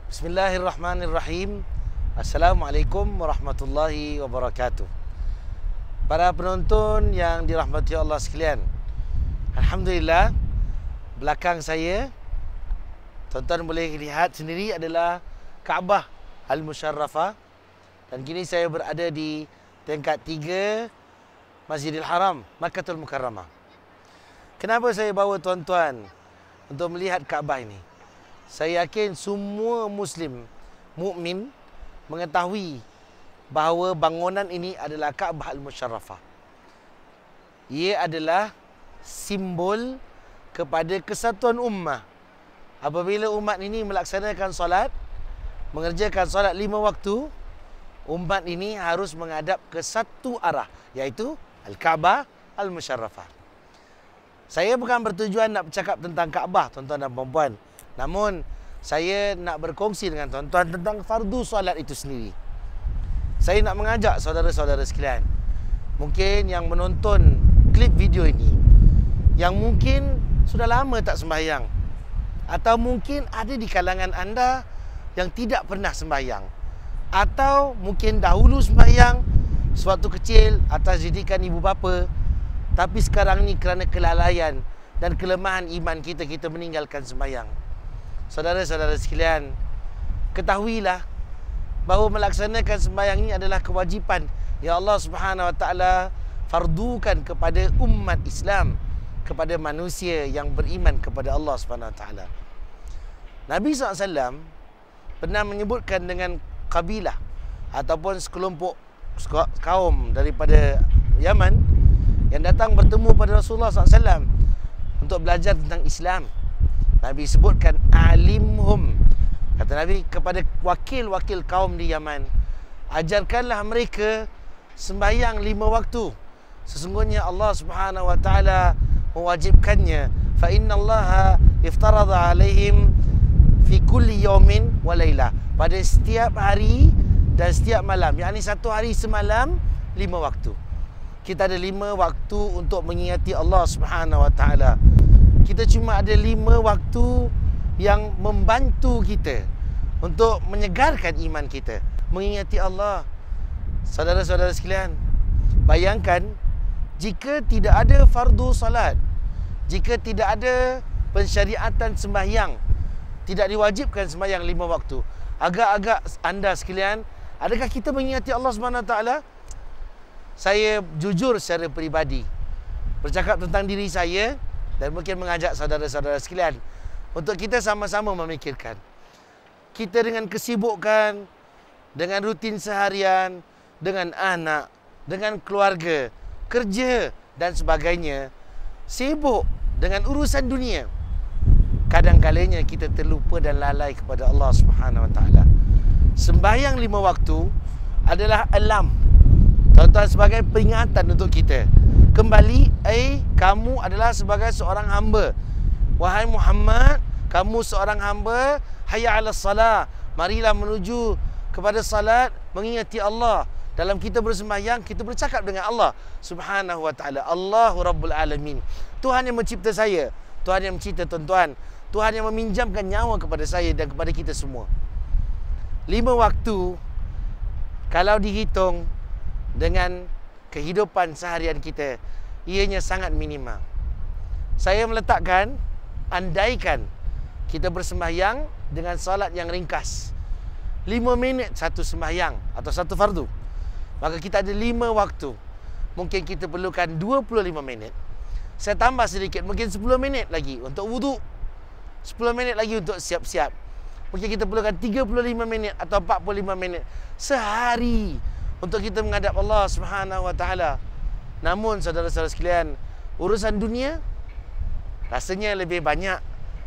Bismillahirrahmanirrahim. Assalamualaikum warahmatullahi wabarakatuh. Para penonton yang dirahmati Allah sekalian, alhamdulillah, belakang saya tuan-tuan boleh lihat sendiri adalah Kaabah Al-Musharrafah. Dan kini saya berada di tingkat 3 Masjidil Haram, Makkatul Mukarramah. Kenapa saya bawa tuan-tuan untuk melihat Kaabah ini? Saya yakin semua Muslim mukmin mengetahui bahawa bangunan ini adalah Kaabah Al-Musharrafah. Ia adalah simbol kepada kesatuan ummah. Apabila umat ini melaksanakan solat, mengerjakan solat 5 waktu, umat ini harus menghadap ke satu arah, iaitu Al-Kaabah Al-Musharrafah. Saya bukan bertujuan nak bercakap tentang Kaabah, tuan-tuan dan puan-puan. Namun, saya nak berkongsi dengan tuan-tuan tentang fardu solat itu sendiri. Saya nak mengajak saudara-saudara sekalian, mungkin yang menonton klip video ini, yang mungkin sudah lama tak sembahyang, atau mungkin ada di kalangan anda yang tidak pernah sembahyang, atau mungkin dahulu sembahyang sewaktu kecil atas didikan ibu bapa, tapi sekarang ni kerana kelalaian dan kelemahan iman kita meninggalkan sembahyang. Saudara-saudara sekalian, ketahuilah bahawa melaksanakan sembahyang ini adalah kewajipan yang Allah Subhanahu Wa Taala fardukan kepada umat Islam, kepada manusia yang beriman kepada Allah Subhanahu Wa Taala. Nabi SAW pernah menyebutkan dengan kabilah ataupun sekelompok kaum daripada Yaman yang datang bertemu pada Rasulullah SAW untuk belajar tentang Islam. Nabi sebutkan alimhum, kata Nabi kepada wakil-wakil kaum di Yaman, ajarkanlah mereka sembahyang 5 waktu. Sesungguhnya Allah Subhanahu Wa Taala mewajibkannya. Fa innallaha iftarada alaihim fi kulli yawmin wa lailah. Pada setiap hari dan setiap malam, yakni satu hari semalam 5 waktu. Kita ada 5 waktu untuk mengingati Allah Subhanahu Wa Taala. Kita cuma ada 5 waktu yang membantu kita untuk menyegarkan iman kita, mengingati Allah. Saudara-saudara sekalian, bayangkan jika tidak ada fardu salat, jika tidak ada pensyariatan sembahyang, tidak diwajibkan sembahyang 5 waktu, agak-agak anda sekalian, adakah kita mengingati Allah SWT? Saya jujur secara peribadi bercakap tentang diri saya dan mungkin mengajak saudara-saudara sekalian untuk kita sama-sama memikirkan. Kita dengan kesibukan, dengan rutin seharian, dengan anak, dengan keluarga, kerja dan sebagainya, sibuk dengan urusan dunia, kadang-kalanya kita terlupa dan lalai kepada Allah Subhanahu Wa Taala. Sembahyang 5 waktu adalah alam, tuan-tuan, sebagai peringatan untuk kita. Kembali, kamu adalah sebagai seorang hamba. Wahai Muhammad, kamu seorang hamba. Hayya 'alas salah. Marilah menuju kepada salat, mengingati Allah. Dalam kita bersembahyang, kita bercakap dengan Allah Subhanahu Wa Taala. Allahu Rabbul Alamin. Tuhan yang mencipta saya, Tuhan yang mencipta tuan-tuan, Tuhan yang meminjamkan nyawa kepada saya dan kepada kita semua. 5 waktu kalau dihitung dengan kehidupan seharian kita, ianya sangat minimal. Saya meletakkan, andaikan kita bersembahyang dengan salat yang ringkas, 5 minit satu sembahyang atau satu fardu, maka kita ada 5 waktu. Mungkin kita perlukan 25 minit. Saya tambah sedikit, mungkin 10 minit lagi untuk wuduk, 10 minit lagi untuk siap-siap. Mungkin kita perlukan 35 minit atau 45 minit sehari untuk kita menghadap Allah Subhanahu Wa Taala. Namun saudara-saudara sekalian, urusan dunia rasanya lebih banyak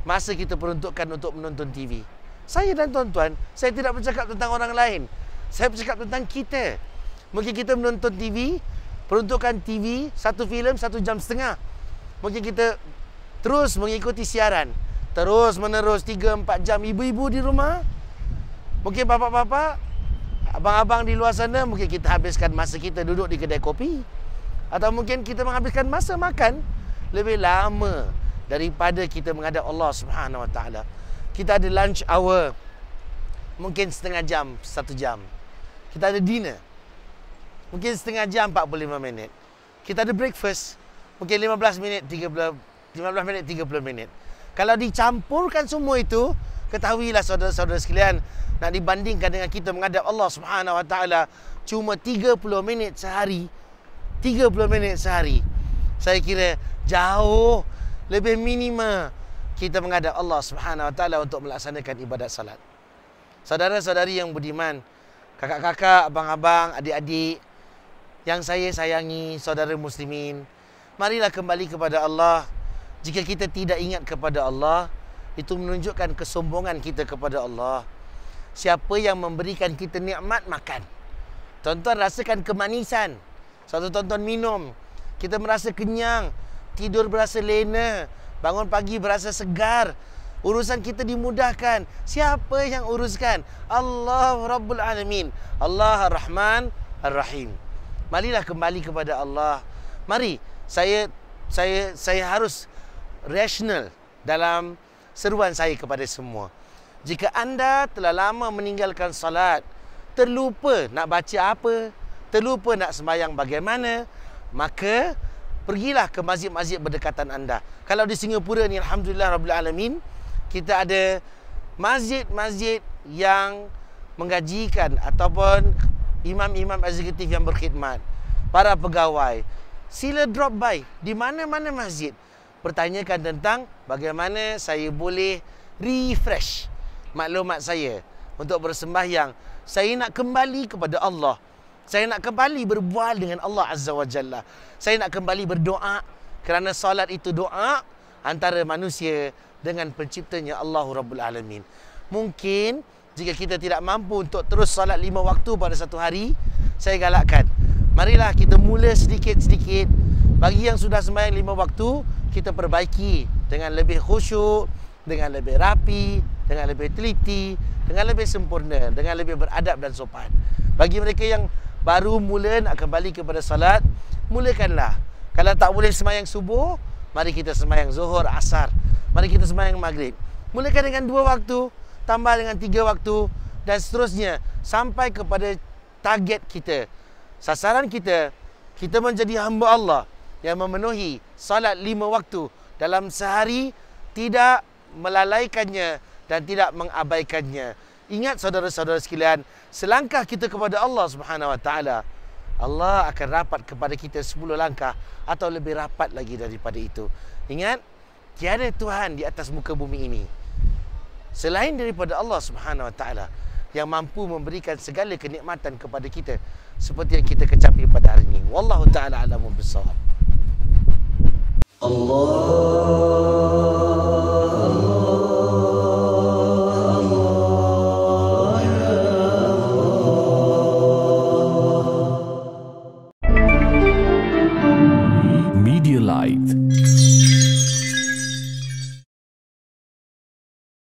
masa kita peruntukkan untuk menonton TV. Saya dan tuan-tuan, saya tidak bercakap tentang orang lain, saya bercakap tentang kita. Mungkin kita menonton TV, peruntukan TV, satu filem 1 jam setengah. Mungkin kita terus mengikuti siaran, terus menerus 3-4 jam. Ibu-ibu di rumah, mungkin bapa-bapa Abang-abang di luar sana, mungkin kita habiskan masa kita duduk di kedai kopi, atau mungkin kita menghabiskan masa makan lebih lama daripada kita menghadap Allah Subhanahu Wa Taala. Kita ada lunch hour, mungkin setengah jam, 1 jam. Kita ada dinner, mungkin setengah jam, 45 minit. Kita ada breakfast, mungkin 15 minit, 30 minit. Kalau dicampurkan semua itu, ketahuilah saudara-saudara sekalian, nak dibandingkan dengan kita menghadap Allah Subhanahu Wa Taala cuma 30 minit sehari. 30 minit sehari. Saya kira jauh lebih minima kita menghadap Allah Subhanahu Wa Taala untuk melaksanakan ibadat salat. Saudara-saudari yang budiman, kakak-kakak, abang-abang, adik-adik yang saya sayangi, saudara muslimin, marilah kembali kepada Allah. Jika kita tidak ingat kepada Allah, itu menunjukkan kesombongan kita kepada Allah. Siapa yang memberikan kita nikmat makan, tuan-tuan rasakan kemanisan, satu tuan-tuan minum, kita merasa kenyang, tidur berasa lena, bangun pagi berasa segar, urusan kita dimudahkan. Siapa yang uruskan? Allah Rabbul Alamin, Allah Ar-Rahman Ar-Rahim. Marilah kembali kepada Allah. Mari, saya harus rasional dalam seruan saya kepada semua. Jika anda telah lama meninggalkan salat, terlupa nak baca apa, terlupa nak sembahyang bagaimana, maka pergilah ke masjid-masjid berdekatan anda. Kalau di Singapura ni, alhamdulillah rabbil alamin, kita ada masjid-masjid yang menggajikan ataupun imam-imam eksekutif yang berkhidmat, para pegawai. Sila drop by di mana-mana masjid, bertanyakan tentang bagaimana saya boleh refresh maklumat saya untuk bersembahyang. Saya nak kembali kepada Allah. Saya nak kembali berbual dengan Allah Azza wa Jalla. Saya nak kembali berdoa, kerana salat itu doa antara manusia dengan penciptanya Allahu Rabbul Alamin. Mungkin jika kita tidak mampu untuk terus salat 5 waktu pada satu hari, saya galakkan, marilah kita mula sedikit-sedikit. Bagi yang sudah sembahyang 5 waktu, kita perbaiki dengan lebih khusyuk, dengan lebih rapi, dengan lebih teliti, dengan lebih sempurna, dengan lebih beradab dan sopan. Bagi mereka yang baru mula nak kembali kepada salat, mulakanlah. Kalau tak boleh sembahyang subuh, mari kita sembahyang zuhur, asar. Mari kita sembahyang maghrib. Mulakan dengan 2 waktu, tambah dengan 3 waktu, dan seterusnya sampai kepada target kita. Sasaran kita, kita menjadi hamba Allah yang memenuhi salat 5 waktu dalam sehari, tidak melalaikannya dan tidak mengabaikannya. Ingat saudara-saudara sekalian, selangkah kita kepada Allah Subhanahu Wa Taala, Allah akan rapat kepada kita 10 langkah atau lebih rapat lagi daripada itu. Ingat, tiada Tuhan di atas muka bumi ini selain daripada Allah Subhanahu Wa Taala yang mampu memberikan segala kenikmatan kepada kita seperti yang kita kecapi pada hari ini. Wallahu taala a'lamu bissawab. Allah